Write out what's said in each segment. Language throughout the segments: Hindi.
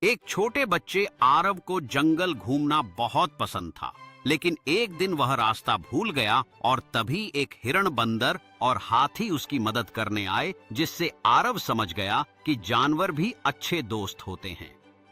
एक छोटे बच्चे आरव को जंगल घूमना बहुत पसंद था, लेकिन एक दिन वह रास्ता भूल गया और तभी एक हिरण, बंदर और हाथी उसकी मदद करने आए, जिससे आरव समझ गया कि जानवर भी अच्छे दोस्त होते हैं।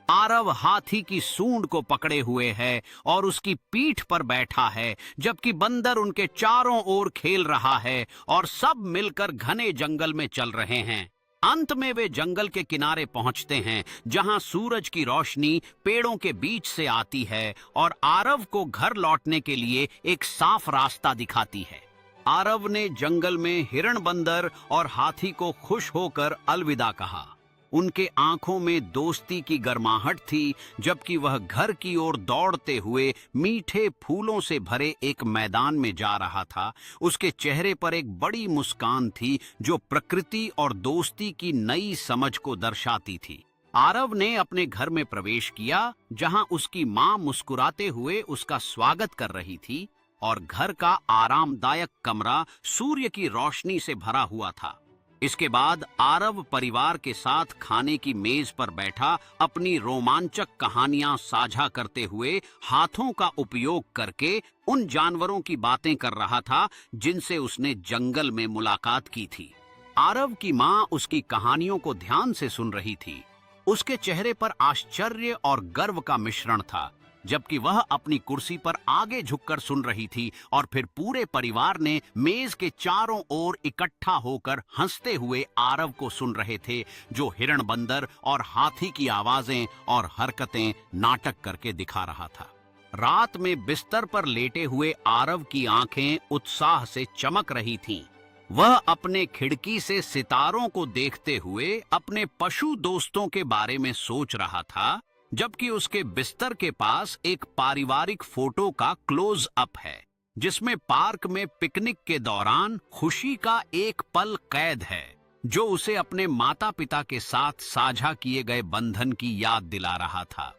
आरव हाथी की सूंड को पकड़े हुए है और उसकी पीठ पर बैठा है, जबकि बंदर उनके चारों ओर खेल रहा है और सब मिलकर घने जंगल में चल रहे हैं। अंत में वे जंगल के किनारे पहुंचते हैं, जहां सूरज की रोशनी पेड़ों के बीच से आती है और आरव को घर लौटने के लिए एक साफ रास्ता दिखाती है। आरव ने जंगल में हिरण, बंदर और हाथी को खुश होकर अलविदा कहा। उनके आंखों में दोस्ती की गर्माहट थी, जबकि वह घर की ओर दौड़ते हुए मीठे फूलों से भरे एक मैदान में जा रहा था। उसके चेहरे पर एक बड़ी मुस्कान थी, जो प्रकृति और दोस्ती की नई समझ को दर्शाती थी। आरव ने अपने घर में प्रवेश किया, जहां उसकी मां मुस्कुराते हुए उसका स्वागत कर रही थी और घर का आरामदायक कमरा सूर्य की रोशनी से भरा हुआ था। इसके बाद आरव परिवार के साथ खाने की मेज पर बैठा, अपनी रोमांचक कहानियां साझा करते हुए हाथों का उपयोग करके उन जानवरों की बातें कर रहा था जिनसे उसने जंगल में मुलाकात की थी। आरव की मां उसकी कहानियों को ध्यान से सुन रही थी। उसके चेहरे पर आश्चर्य और गर्व का मिश्रण था, जबकि वह अपनी कुर्सी पर आगे झुककर सुन रही थी और फिर पूरे परिवार ने मेज के चारों ओर इकट्ठा होकर हंसते हुए आरव को सुन रहे थे, जो हिरण, बंदर और हाथी की आवाजें और हरकतें नाटक करके दिखा रहा था। रात में बिस्तर पर लेटे हुए आरव की आंखें उत्साह से चमक रही थीं। वह अपने खिड़की से सितारों को देखते हुए अपने पशु दोस्तों के बारे में सोच रहा था, जबकि उसके बिस्तर के पास एक पारिवारिक फोटो का क्लोज अप है, जिसमें पार्क में पिकनिक के दौरान खुशी का एक पल कैद है, जो उसे अपने माता पिता के साथ साझा किए गए बंधन की याद दिला रहा था।